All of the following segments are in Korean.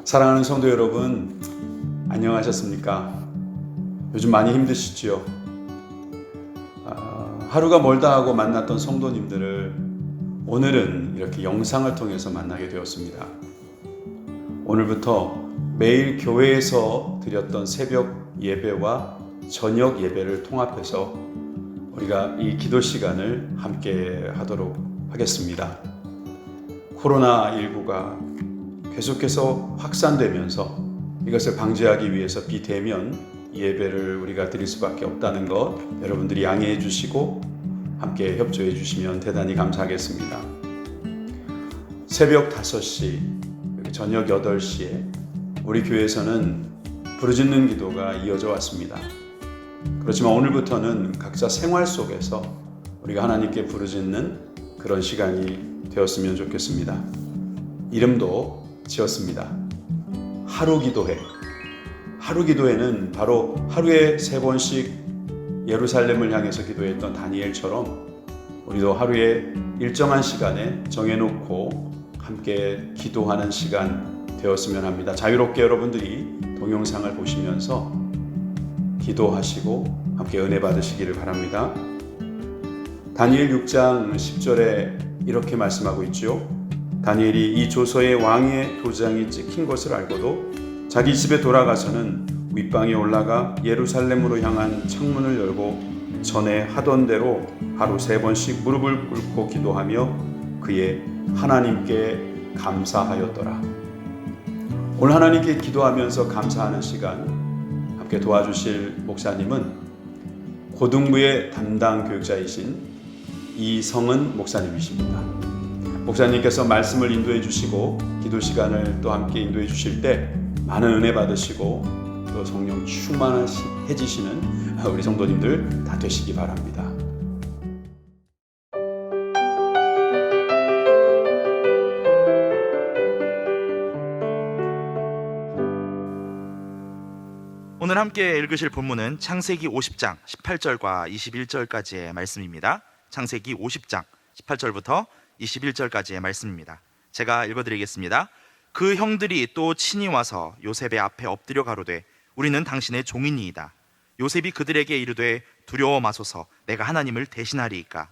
사랑하는 성도 여러분, 안녕하셨습니까? 요즘 많이 힘드시죠? 하루가 멀다 하고 만났던 성도님들을 오늘은 이렇게 영상을 통해서 만나게 되었습니다. 오늘부터 매일 교회에서 드렸던 새벽 예배와 저녁 예배를 통합해서 우리가 이 기도 시간을 함께 하도록 하겠습니다. 코로나19가 계속해서 확산되면서 이것을 방지하기 위해서 비대면 예배를 우리가 드릴 수밖에 없다는 것 여러분들이 양해해 주시고 함께 협조해 주시면 대단히 감사하겠습니다. 새벽 5시, 저녁 8시에 우리 교회에서는 부르짖는 기도가 이어져 왔습니다. 그렇지만 오늘부터는 각자 생활 속에서 우리가 하나님께 부르짖는 그런 시간이 되었으면 좋겠습니다. 이름도 지었습니다. 하루 기도회. 하루 기도회는 바로 하루에 3번씩 예루살렘을 향해서 기도했던 다니엘처럼 우리도 하루에 일정한 시간에 정해놓고 함께 기도하는 시간 되었으면 합니다. 자유롭게 여러분들이 동영상을 보시면서 기도하시고 함께 은혜 받으시기를 바랍니다. 다니엘 6장 10절에 이렇게 말씀하고 있죠. 다니엘이 이 조서에 왕의 도장이 찍힌 것을 알고도 자기 집에 돌아가서는 윗방에 올라가 예루살렘으로 향한 창문을 열고 전에 하던 대로 하루 3번씩 무릎을 꿇고 기도하며 그의 하나님께 감사하였더라. 오늘 하나님께 기도하면서 감사하는 시간 함께 도와주실 목사님은 고등부의 담당 교육자이신 이성은 목사님이십니다. 목사님께서 말씀을 인도해 주시고 기도 시간을 또 함께 인도해 주실 때 많은 은혜 받으시고 또 성령 충만해지시는 우리 성도님들 다 되시기 바랍니다. 오늘 함께 읽으실 본문은 창세기 50장 18절과 21절까지의 말씀입니다. 창세기 50장 18절부터 21절까지의 말씀입니다. 제가 읽어드리겠습니다. 그 형들이 또 친히 와서 요셉의 앞에 엎드려 가로되 우리는 당신의 종이니이다. 요셉이 그들에게 이르되 두려워 마소서. 내가 하나님을 대신하리이까.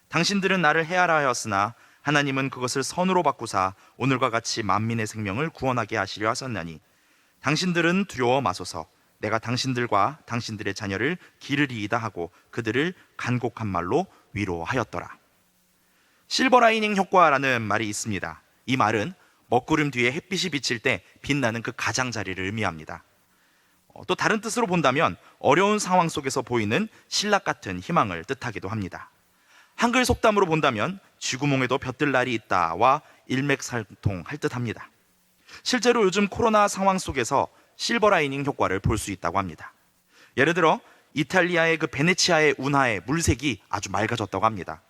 당신들은 나를 해하라 하였으나 하나님은 그것을 선으로 바꾸사 오늘과 같이 만민의 생명을 구원하게 하시려 하셨나니 당신들은 두려워 마소서. 내가 당신들과 당신들의 자녀를 기르리이다 하고 그들을 간곡한 말로 위로하였더라. 실버라이닝 효과라는 말이 있습니다. 이 말은 먹구름 뒤에 햇빛이 비칠 때 빛나는 그 가장자리를 의미합니다. 또 다른 뜻으로 본다면 어려운 상황 속에서 보이는 신락 같은 희망을 뜻하기도 합니다. 한글 속담으로 본다면 쥐구멍에도 볕들 날이 있다와 일맥상통할 듯합니다. 실제로 요즘 코로나 상황 속에서 실버라이닝 효과를 볼 수 있다고 합니다. 예를 들어 이탈리아의 그 베네치아의 운하의 물색이 아주 맑아졌다고 합니다.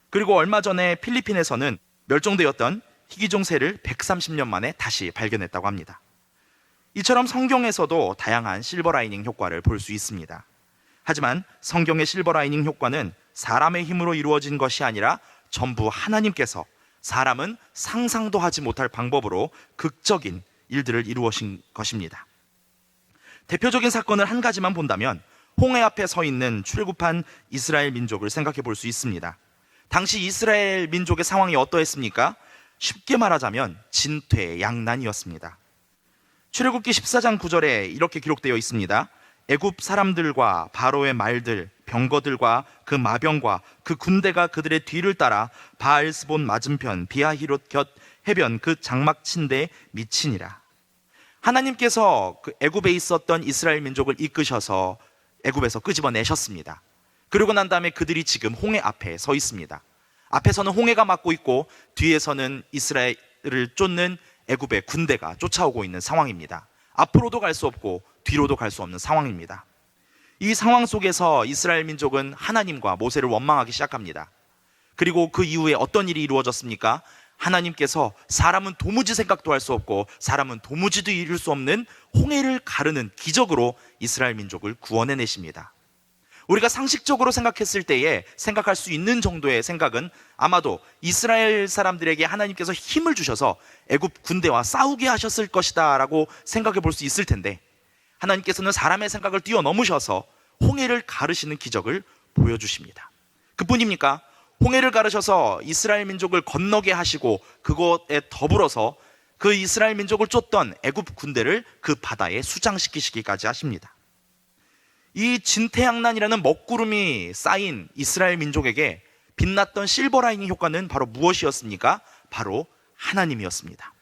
그리고 얼마 전에 필리핀에서는 멸종되었던 희귀종 새를 130년 만에 다시 발견했다고 합니다. 이처럼 성경에서도 다양한 실버라이닝 효과를 볼 수 있습니다. 하지만 성경의 실버라이닝 효과는 사람의 힘으로 이루어진 것이 아니라 전부 하나님께서 사람은 상상도 하지 못할 방법으로 극적인 일들을 이루어신 것입니다. 대표적인 사건을 한 가지만 본다면 홍해 앞에 서 있는 출애굽한 이스라엘 민족을 생각해 볼 수 있습니다. 당시 이스라엘 민족의 상황이 어떠했습니까? 쉽게 말하자면 진퇴양난이었습니다. 출애굽기 14장 9절에 이렇게 기록되어 있습니다. 애굽 사람들과 바로의 말들, 병거들과 그 마병과 그 군대가 그들의 뒤를 따라 바알스본 맞은편 비하히롯 곁 해변 그 장막 친대에 미치니라. 하나님께서 그 애굽에 있었던 이스라엘 민족을 이끄셔서 애굽에서 끄집어내셨습니다. 그러고 난 다음에 그들이 지금 홍해 앞에 서 있습니다. 앞에서는 홍해가 막고 있고 뒤에서는 이스라엘을 쫓는 애굽의 군대가 쫓아오고 있는 상황입니다. 앞으로도 갈 수 없고 뒤로도 갈 수 없는 상황입니다. 이 상황 속에서 이스라엘 민족은 하나님과 모세를 원망하기 시작합니다. 그리고 그 이후에 어떤 일이 이루어졌습니까? 하나님께서 사람은 도무지 생각도 할 수 없고 사람은 도무지도 이룰 수 없는 홍해를 가르는 기적으로 이스라엘 민족을 구원해내십니다. 우리가 상식적으로 생각했을 때에 생각할 수 있는 정도의 생각은 아마도 이스라엘 사람들에게 하나님께서 힘을 주셔서 애굽 군대와 싸우게 하셨을 것이다 라고 생각해 볼 수 있을 텐데, 하나님께서는 사람의 생각을 뛰어넘으셔서 홍해를 가르시는 기적을 보여주십니다. 그뿐입니까? 홍해를 가르셔서 이스라엘 민족을 건너게 하시고 그것에 더불어서 그 이스라엘 민족을 쫓던 애굽 군대를 그 바다에 수장시키시기까지 하십니다. 이 진태양난이라는 먹구름이 쌓인 이스라엘 민족에게 빛났던 실버라이닝 효과는 바로 무엇이었습니까? 바로 하나님이었습니다.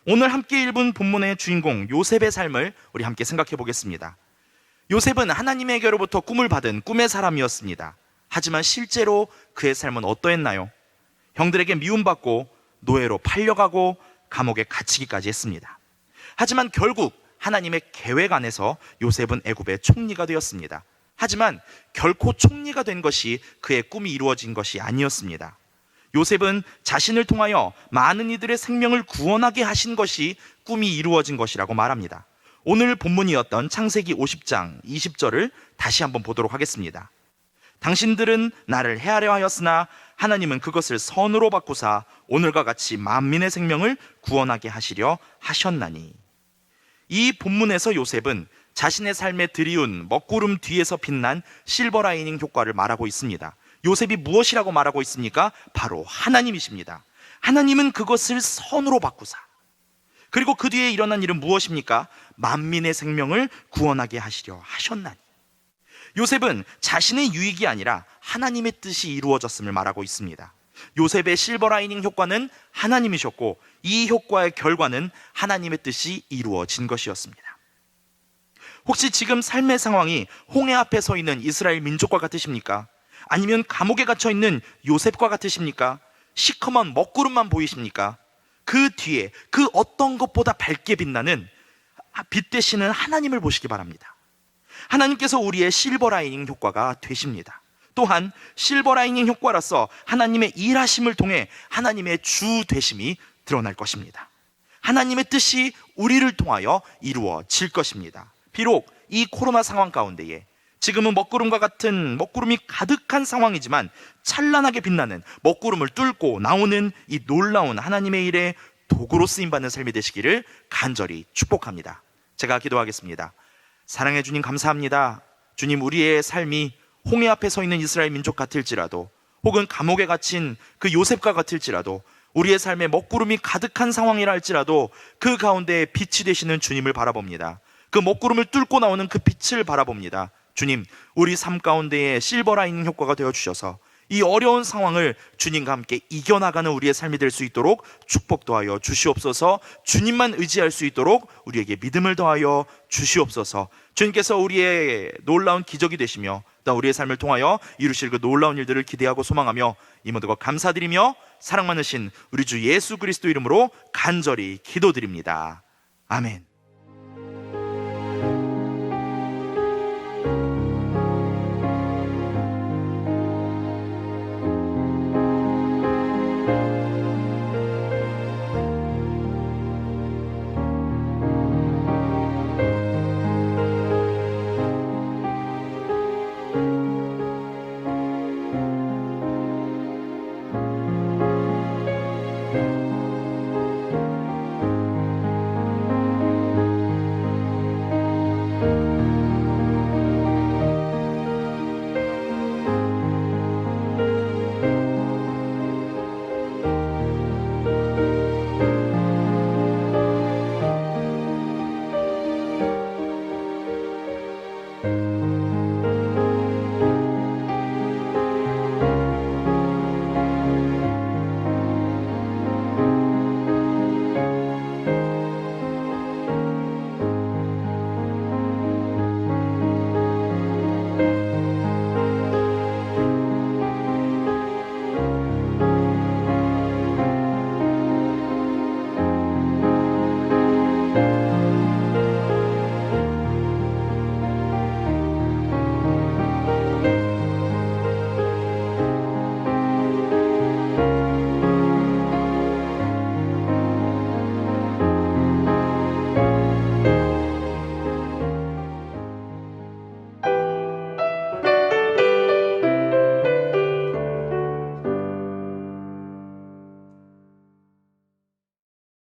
오늘 함께 읽은 본문의 주인공 요셉의 삶을 우리 함께 생각해 보겠습니다. 요셉은 하나님에게로부터 꿈을 받은 꿈의 사람이었습니다. 하지만 실제로 그의 삶은 어떠했나요? 형들에게 미움받고 노예로 팔려가고 감옥에 갇히기까지 했습니다. 하지만 결국 하나님의 계획 안에서 요셉은 애굽의 총리가 되었습니다. 하지만 결코 총리가 된 것이 그의 꿈이 이루어진 것이 아니었습니다. 요셉은 자신을 통하여 많은 이들의 생명을 구원하게 하신 것이 꿈이 이루어진 것이라고 말합니다. 오늘 본문이었던 창세기 50장 20절을 다시 한번 보도록 하겠습니다. 당신들은 나를 해하려 하였으나 하나님은 그것을 선으로 바꾸사 오늘과 같이 만민의 생명을 구원하게 하시려 하셨나니. 이 본문에서 요셉은 자신의 삶에 드리운 먹구름 뒤에서 빛난 실버라이닝 효과를 말하고 있습니다. 요셉이 무엇이라고 말하고 있습니까? 바로 하나님이십니다. 하나님은 그것을 선으로 바꾸사, 그리고 그 뒤에 일어난 일은 무엇입니까? 만민의 생명을 구원하게 하시려 하셨나니. 요셉은 자신의 유익이 아니라 하나님의 뜻이 이루어졌음을 말하고 있습니다. 요셉의 실버라이닝 효과는 하나님이셨고 이 효과의 결과는 하나님의 뜻이 이루어진 것이었습니다. 혹시 지금 삶의 상황이 홍해 앞에 서 있는 이스라엘 민족과 같으십니까? 아니면 감옥에 갇혀 있는 요셉과 같으십니까? 시커먼 먹구름만 보이십니까? 그 뒤에 그 어떤 것보다 밝게 빛나는 빛 되시는 하나님을 보시기 바랍니다. 하나님께서 우리의 실버라이닝 효과가 되십니다. 또한 실버라이닝 효과로서 하나님의 일하심을 통해 하나님의 주 되심이 드러날 것입니다. 하나님의 뜻이 우리를 통하여 이루어질 것입니다. 비록 이 코로나 상황 가운데에 지금은 먹구름과 같은 먹구름이 가득한 상황이지만 찬란하게 빛나는 먹구름을 뚫고 나오는 이 놀라운 하나님의 일에 도구로 쓰임받는 삶이 되시기를 간절히 축복합니다. 제가 기도하겠습니다. 사랑해 주님, 감사합니다. 주님, 우리의 삶이 홍해 앞에 서 있는 이스라엘 민족 같을지라도, 혹은 감옥에 갇힌 그 요셉과 같을지라도, 우리의 삶에 먹구름이 가득한 상황이라 할지라도 그 가운데 빛이 되시는 주님을 바라봅니다. 그 먹구름을 뚫고 나오는 그 빛을 바라봅니다. 주님, 우리 삶 가운데에 실버라이닝 효과가 되어주셔서 이 어려운 상황을 주님과 함께 이겨나가는 우리의 삶이 될 수 있도록 축복 더하여 주시옵소서. 주님만 의지할 수 있도록 우리에게 믿음을 더하여 주시옵소서. 주님께서 우리의 놀라운 기적이 되시며 또 우리의 삶을 통하여 이루실 그 놀라운 일들을 기대하고 소망하며 이 모든 것 감사드리며 사랑 많으신 우리 주 예수 그리스도 이름으로 간절히 기도드립니다. 아멘.